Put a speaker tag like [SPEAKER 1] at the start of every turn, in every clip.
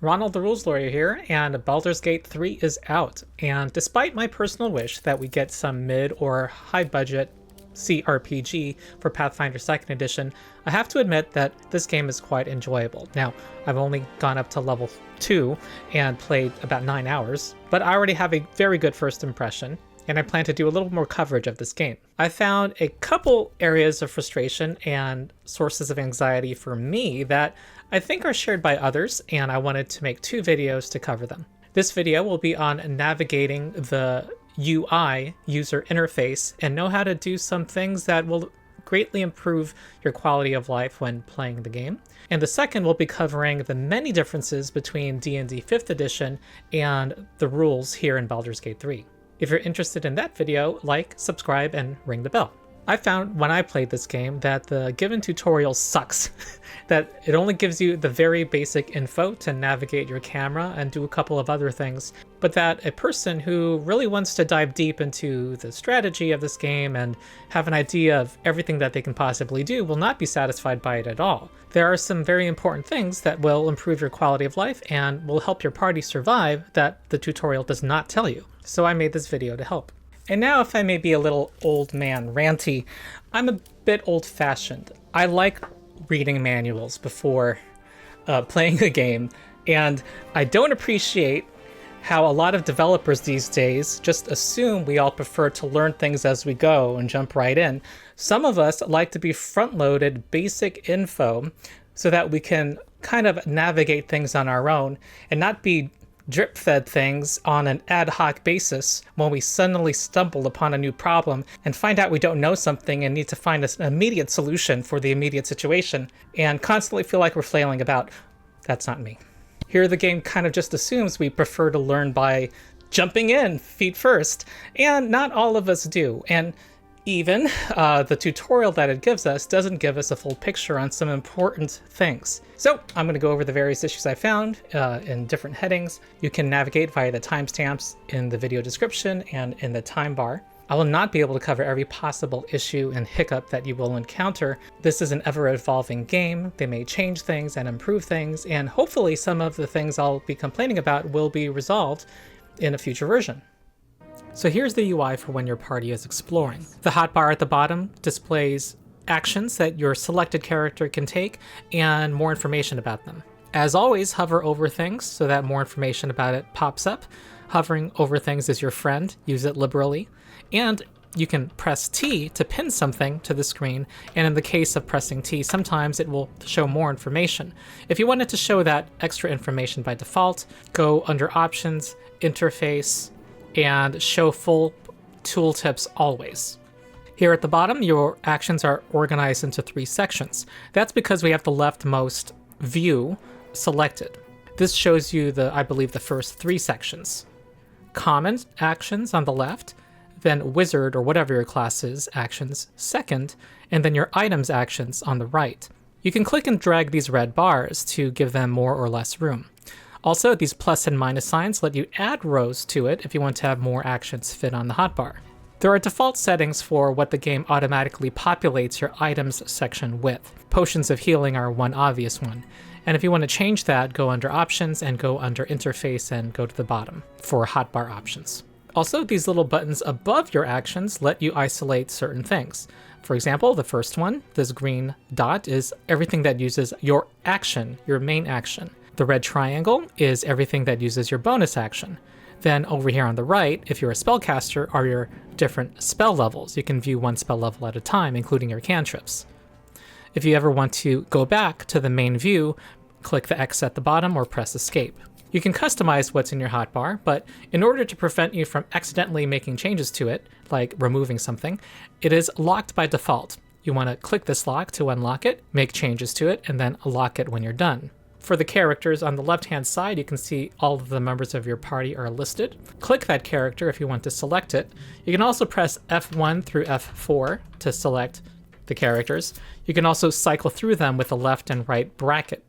[SPEAKER 1] Ronald the Rules Lawyer here, and Baldur's Gate 3 is out. And despite my personal wish that we get some mid or high budget CRPG for Pathfinder 2nd Edition, I have to admit that this game is quite enjoyable. Now, I've only gone up to level 2 and played about 9 hours, but I already have a very good first impression, and I plan to do a little more coverage of this game. I found a couple areas of frustration and sources of anxiety for me that I think are shared by others, and I wanted to make 2 videos to cover them. This video will be on navigating the UI user interface and know how to do some things that will greatly improve your quality of life when playing the game. And the second will be covering the many differences between D&D 5th edition and the rules here in Baldur's Gate 3. If you're interested in that video, like, subscribe, and ring the bell. I found when I played this game that the given tutorial sucks, that it only gives you the very basic info to navigate your camera and do a couple of other things, but that a person who really wants to dive deep into the strategy of this game and have an idea of everything that they can possibly do will not be satisfied by it at all. There are some very important things that will improve your quality of life and will help your party survive that the tutorial does not tell you. So I made this video to help. And now, if I may be a little old man ranty, I'm a bit old-fashioned. I like reading manuals before playing a game, and I don't appreciate how a lot of developers these days just assume we all prefer to learn things as we go and jump right in. Some of us like to be front-loaded basic info so that we can kind of navigate things on our own and not be drip-fed things on an ad hoc basis when we suddenly stumble upon a new problem and find out we don't know something and need to find an immediate solution for the immediate situation and constantly feel like we're flailing about. That's not me. Here the game kind of just assumes we prefer to learn by jumping in feet first, and not all of us do. And even the tutorial that it gives us doesn't give us a full picture on some important things. So I'm going to go over the various issues I found in different headings. You can navigate via the timestamps in the video description and in the time bar. I will not be able to cover every possible issue and hiccup that you will encounter. This is an ever-evolving game. They may change things and improve things, and hopefully some of the things I'll be complaining about will be resolved in a future version. So here's the UI for when your party is exploring. The hotbar at the bottom displays actions that your selected character can take and more information about them. As always, hover over things so that more information about it pops up. Hovering over things is your friend, use it liberally. And you can press T to pin something to the screen, and in the case of pressing T, sometimes it will show more information. If you wanted to show that extra information by default, go under Options, Interface, and show full tooltips always. Here at the bottom, your actions are organized into 3 sections. That's because we have the leftmost view selected. This shows you I believe the first 3 sections. Common actions on the left, then wizard or whatever your class is actions second, and then your items actions on the right. You can click and drag these red bars to give them more or less room. Also, these plus and minus signs let you add rows to it if you want to have more actions fit on the hotbar. There are default settings for what the game automatically populates your items section with. Potions of healing are one obvious one. And if you want to change that, go under Options and go under Interface and go to the bottom for hotbar options. Also, these little buttons above your actions let you isolate certain things. For example, the first one, this green dot, is everything that uses your action, your main action. The red triangle is everything that uses your bonus action. Then over here on the right, if you're a spellcaster, are your different spell levels. You can view one spell level at a time, including your cantrips. If you ever want to go back to the main view, click the X at the bottom or press Escape. You can customize what's in your hotbar, but in order to prevent you from accidentally making changes to it, like removing something, it is locked by default. You want to click this lock to unlock it, make changes to it, and then lock it when you're done. For the characters on the left-hand side, you can see all of the members of your party are listed. Click that character if you want to select it. You can also press F1 through F4 to select the characters. You can also cycle through them with the left and right bracket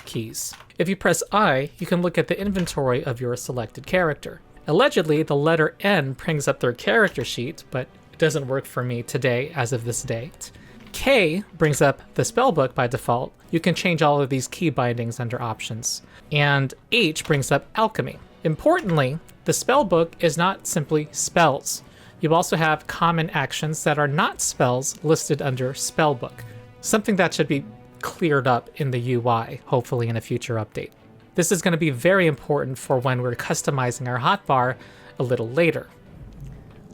[SPEAKER 1] keys. If you press I, you can look at the inventory of your selected character. Allegedly, the letter N brings up their character sheet, but it doesn't work for me today as of this date. K brings up the spellbook by default. You can change all of these key bindings under options. And H brings up alchemy. Importantly, the spellbook is not simply spells. You also have common actions that are not spells listed under spellbook, something that should be cleared up in the UI, hopefully in a future update. This is going to be very important for when we're customizing our hotbar a little later.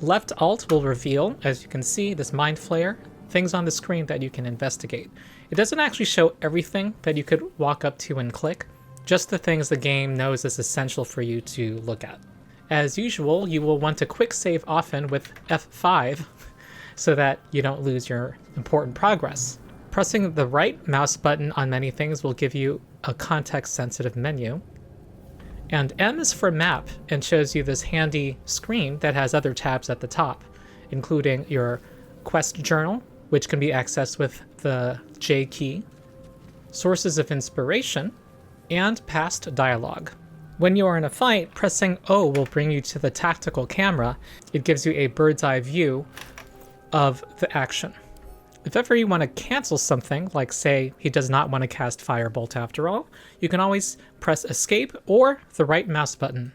[SPEAKER 1] Left Alt will reveal, as you can see, this mind flayer, things on the screen that you can investigate. It doesn't actually show everything that you could walk up to and click, just the things the game knows is essential for you to look at. As usual, you will want to quick save often with F5 so that you don't lose your important progress. Pressing the right mouse button on many things will give you a context-sensitive menu. And M is for map and shows you this handy screen that has other tabs at the top, including your quest journal, which can be accessed with the J key, sources of inspiration, and past dialogue. When you are in a fight, pressing O will bring you to the tactical camera. It gives you a bird's eye view of the action. If ever you want to cancel something, like say he does not want to cast Firebolt after all, you can always press Escape or the right mouse button.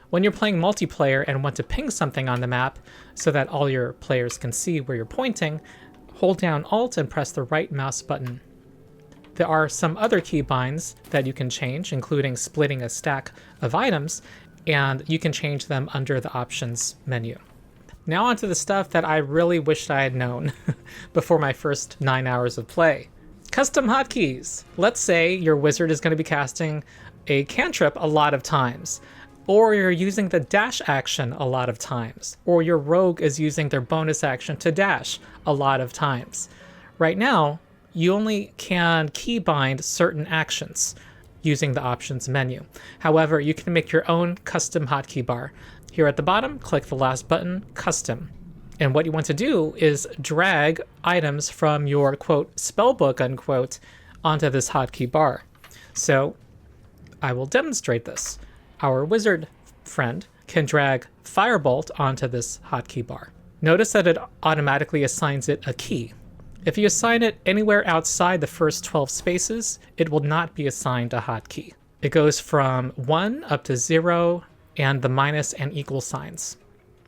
[SPEAKER 1] When you're playing multiplayer and want to ping something on the map so that all your players can see where you're pointing, hold down Alt and press the right mouse button. There are some other keybinds that you can change, including splitting a stack of items, and you can change them under the Options menu. Now onto the stuff that I really wished I had known before my first 9 hours of play. Custom hotkeys. Let's say your wizard is going to be casting a cantrip a lot of times, or you're using the dash action a lot of times, or your rogue is using their bonus action to dash a lot of times. Right now, you only can keybind certain actions using the Options menu. However, you can make your own custom hotkey bar. Here at the bottom, click the last button, Custom. And what you want to do is drag items from your, quote, spellbook, unquote, onto this hotkey bar. So I will demonstrate this. Our wizard friend can drag Firebolt onto this hotkey bar. Notice that it automatically assigns it a key. If you assign it anywhere outside the first 12 spaces, it will not be assigned a hotkey. It goes from 1 up to 0 and the minus and equal signs.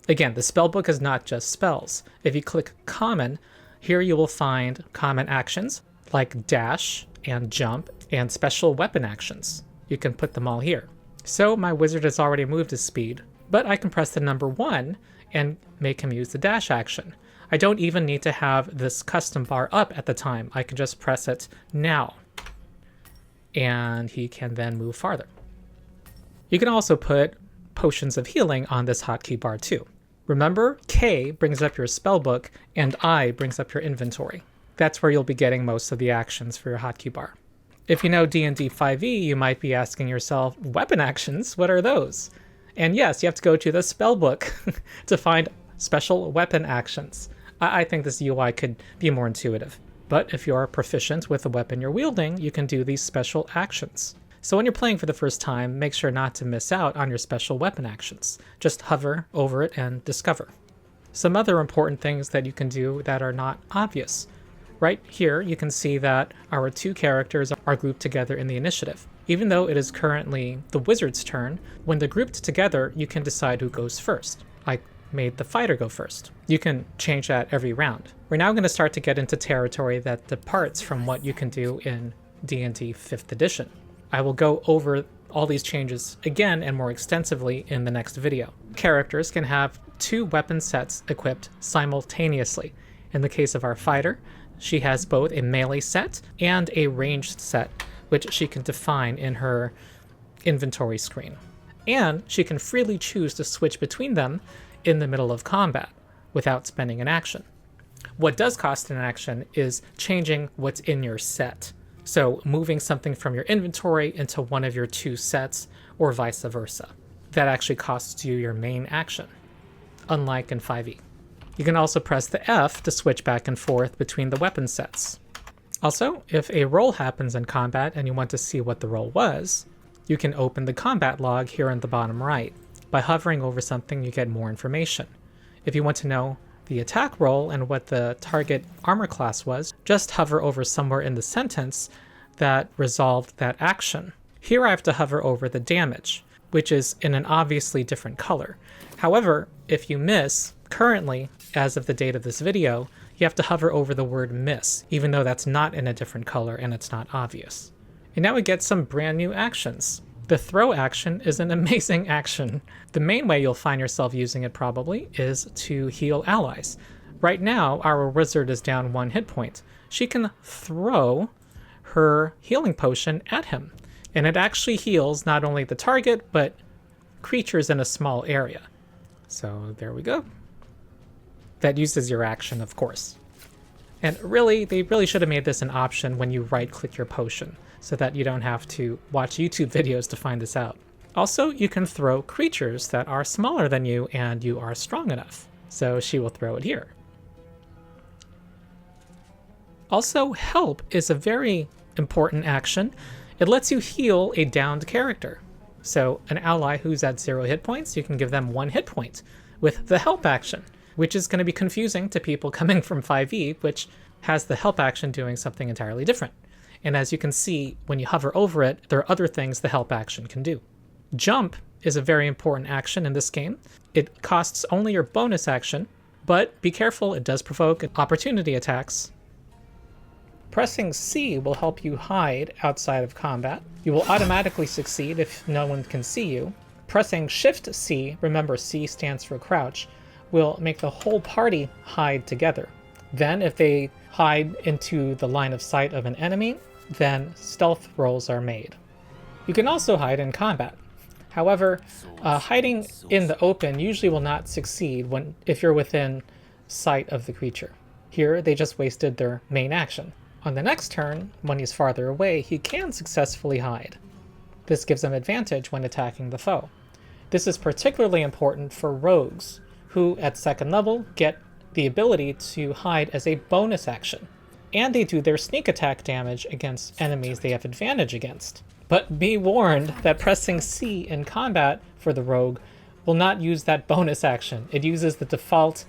[SPEAKER 1] Again, the spellbook is not just spells. If you click Common, here you will find common actions like dash and jump and special weapon actions. You can put them all here. So my wizard has already moved his speed, but I can press the number 1 and make him use the dash action. I don't even need to have this custom bar up at the time. I can just press it now, and he can then move farther. You can also put potions of healing on this hotkey bar too. Remember, K brings up your spellbook, and I brings up your inventory. That's where you'll be getting most of the actions for your hotkey bar. If you know D&D 5e, you might be asking yourself, weapon actions, what are those? And yes, you have to go to the spellbook to find special weapon actions. I think this UI could be more intuitive. But if you're proficient with the weapon you're wielding, you can do these special actions. So when you're playing for the first time, make sure not to miss out on your special weapon actions. Just hover over it and discover. Some other important things that you can do that are not obvious. Right here, you can see that our two characters are grouped together in the initiative. Even though it is currently the wizard's turn, when they're grouped together, you can decide who goes first. I made the fighter go first. You can change that every round. We're now going to start to get into territory that departs from what you can do in D&D 5th edition. I will go over all these changes again and more extensively in the next video. Characters can have 2 weapon sets equipped simultaneously. In the case of our fighter, she has both a melee set and a ranged set, which she can define in her inventory screen. And she can freely choose to switch between them in the middle of combat without spending an action. What does cost an action is changing what's in your set. So moving something from your inventory into one of your 2 sets or vice versa. That actually costs you your main action, unlike in 5e. You can also press the F to switch back and forth between the weapon sets. Also, if a roll happens in combat and you want to see what the roll was, you can open the combat log here in the bottom right. By hovering over something, you get more information. If you want to know the attack roll and what the target armor class was, just hover over somewhere in the sentence that resolved that action. Here I have to hover over the damage, which is in an obviously different color. However, if you miss, currently, as of the date of this video, you have to hover over the word miss, even though that's not in a different color and it's not obvious. And now we get some brand new actions. The throw action is an amazing action. The main way you'll find yourself using it probably is to heal allies. Right now, our wizard is down 1 hit point. She can throw her healing potion at him, and it actually heals not only the target, but creatures in a small area. So there we go. That uses your action, of course. And really, they really should have made this an option when you right-click your potion, so that you don't have to watch YouTube videos to find this out. Also, you can throw creatures that are smaller than you and you are strong enough. So she will throw it here. Also, help is a very important action. It lets you heal a downed character. So an ally who's at 0 hit points, you can give them 1 hit point with the help action, which is going to be confusing to people coming from 5e, which has the help action doing something entirely different. And as you can see, when you hover over it, there are other things the help action can do. Jump is a very important action in this game. It costs only your bonus action, but be careful, it does provoke opportunity attacks. Pressing C will help you hide outside of combat. You will automatically succeed if no one can see you. Pressing Shift C, remember C stands for crouch, will make the whole party hide together. Then if they hide into the line of sight of an enemy, then stealth rolls are made. You can also hide in combat. However, hiding in the open usually will not succeed if you're within sight of the creature. Here, they just wasted their main action. On the next turn, when he's farther away, he can successfully hide. This gives him advantage when attacking the foe. This is particularly important for rogues, who at 2nd level get the ability to hide as a bonus action, and they do their sneak attack damage against enemies they have advantage against. But be warned that pressing C in combat for the rogue will not use that bonus action. It uses the default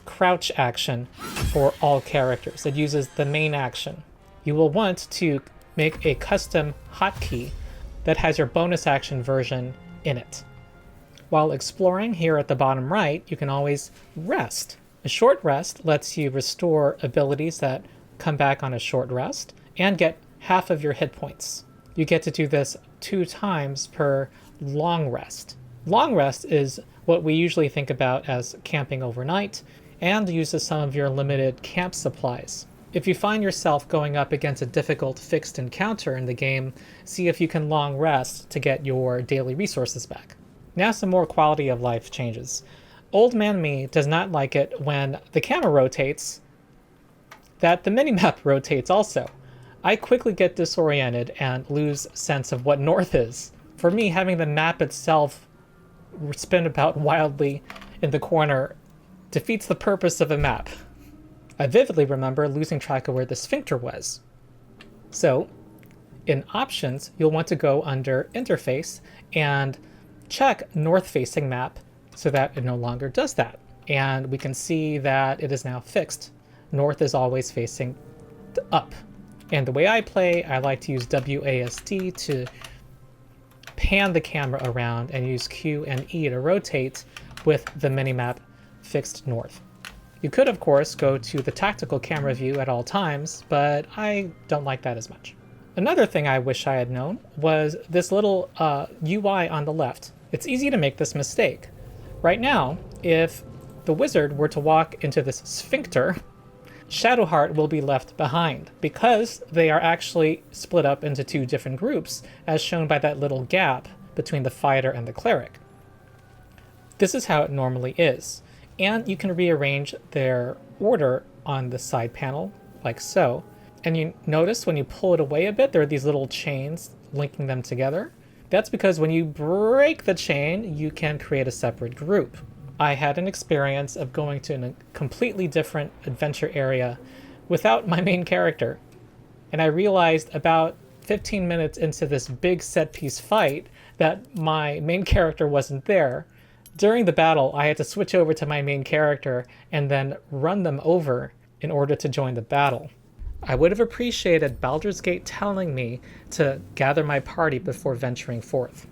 [SPEAKER 1] crouch action for all characters. It uses the main action. You will want to make a custom hotkey that has your bonus action version in it. While exploring here at the bottom right, you can always rest. A short rest lets you restore abilities that come back on a short rest and get half of your hit points. You get to do this 2 times per long rest. Long rest is what we usually think about as camping overnight and uses some of your limited camp supplies. If you find yourself going up against a difficult fixed encounter in the game, see if you can long rest to get your daily resources back. Now some more quality of life changes. Old man me does not like it when the camera rotates, that the minimap rotates also. I quickly get disoriented and lose sense of what north is. For me, having the map itself spin about wildly in the corner defeats the purpose of a map. I vividly remember losing track of where the sphincter was. So, in options, you'll want to go under interface and check north-facing map so that it no longer does that. And we can see that it is now fixed. North is always facing up. And the way I play, I like to use WASD to pan the camera around and use Q and E to rotate with the minimap fixed north. You could, of course, go to the tactical camera view at all times, but I don't like that as much. Another thing I wish I had known was this little UI on the left. It's easy to make this mistake. Right now, if the wizard were to walk into this sphincter, Shadowheart will be left behind because they are actually split up into 2 different groups, as shown by that little gap between the fighter and the cleric. This is how it normally is, and you can rearrange their order on the side panel, like so. And you notice when you pull it away a bit, there are these little chains linking them together. That's because when you break the chain, you can create a separate group. I had an experience of going to a completely different adventure area without my main character. And I realized about 15 minutes into this big set piece fight that my main character wasn't there. During the battle, I had to switch over to my main character and then run them over in order to join the battle. I would have appreciated Baldur's Gate telling me to gather my party before venturing forth.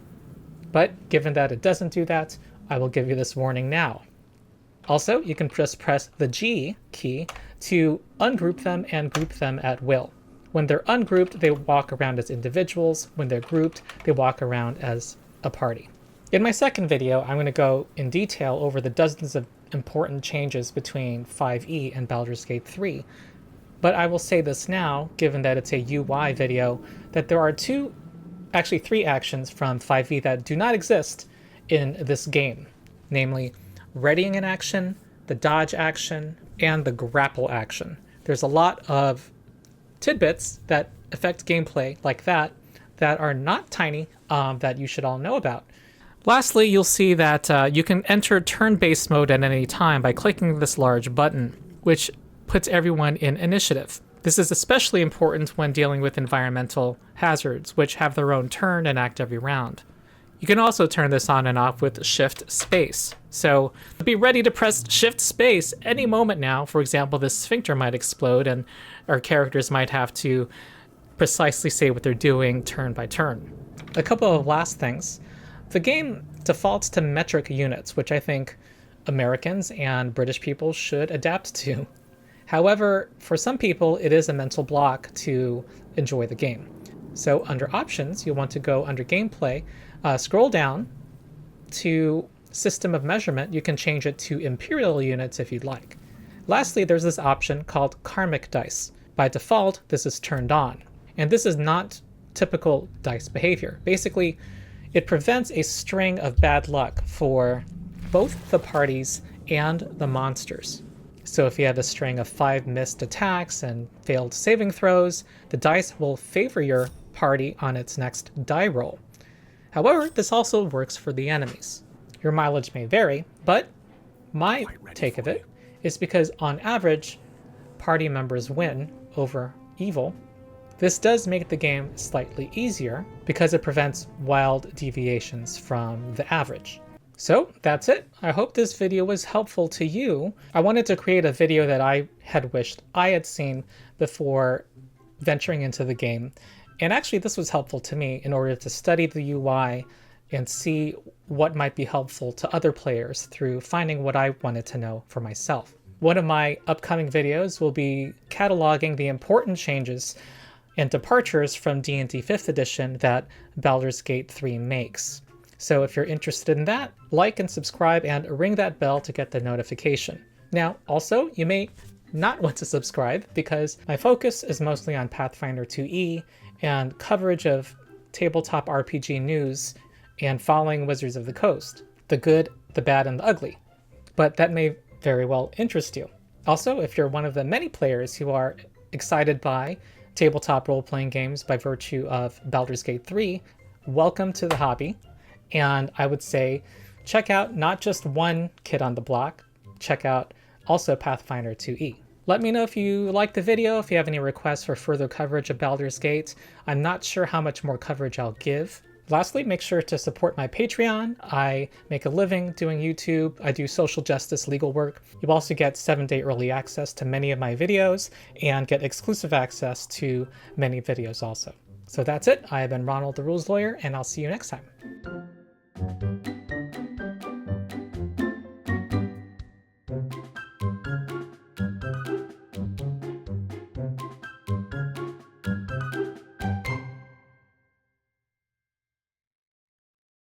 [SPEAKER 1] But given that it doesn't do that, I will give you this warning now. Also, you can just press the G key to ungroup them and group them at will. When they're ungrouped, they walk around as individuals. When they're grouped, they walk around as a party. In my second video, I'm going to go in detail over the dozens of important changes between 5e and Baldur's Gate 3. But I will say this now, given that it's a UI video, that there are actually three actions from 5e that do not exist in this game. Namely, readying an action, the dodge action, and the grapple action. There's a lot of tidbits that affect gameplay like that are not tiny, that you should all know about. Lastly, you'll see that you can enter turn-based mode at any time by clicking this large button, which puts everyone in initiative. This is especially important when dealing with environmental hazards, which have their own turn and act every round. You can also turn this on and off with Shift Space. So be ready to press Shift Space any moment now. For example, this sphincter might explode and our characters might have to precisely say what they're doing turn by turn. A couple of last things. The game defaults to metric units, which I think Americans and British people should adapt to. However, for some people, it is a mental block to enjoy the game. So under Options, you'll want to go under Gameplay, scroll down to System of Measurement. You can change it to Imperial units if you'd like. Lastly, there's this option called Karmic Dice. By default, this is turned on. And this is not typical dice behavior. Basically, it prevents a string of bad luck for both the parties and the monsters. So if you have a string of 5 missed attacks and failed saving throws, the dice will favor your party on its next die roll. However, this also works for the enemies. Your mileage may vary, but my take of it is because on average, party members win over evil. This does make the game slightly easier because it prevents wild deviations from the average. So that's it. I hope this video was helpful to you. I wanted to create a video that I had wished I had seen before venturing into the game. And actually this was helpful to me in order to study the UI and see what might be helpful to other players through finding what I wanted to know for myself. One of my upcoming videos will be cataloging the important changes and departures from D&D 5th edition that Baldur's Gate 3 makes. So if you're interested in that, like and subscribe and ring that bell to get the notification. Now, also, you may not want to subscribe because my focus is mostly on Pathfinder 2e and coverage of tabletop RPG news and following Wizards of the Coast, the good, the bad, and the ugly. But that may very well interest you. Also, if you're one of the many players who are excited by tabletop role-playing games by virtue of Baldur's Gate 3, welcome to the hobby. And I would say check out not just one kid on the block, check out also Pathfinder 2e. Let me know if you liked the video, if you have any requests for further coverage of Baldur's Gate. I'm not sure how much more coverage I'll give. Lastly, make sure to support my Patreon. I make a living doing YouTube. I do social justice legal work. You also get 7-day early access to many of my videos and get exclusive access to many videos also. So that's it. I have been Ronald the Rules Lawyer, and I'll see you next time.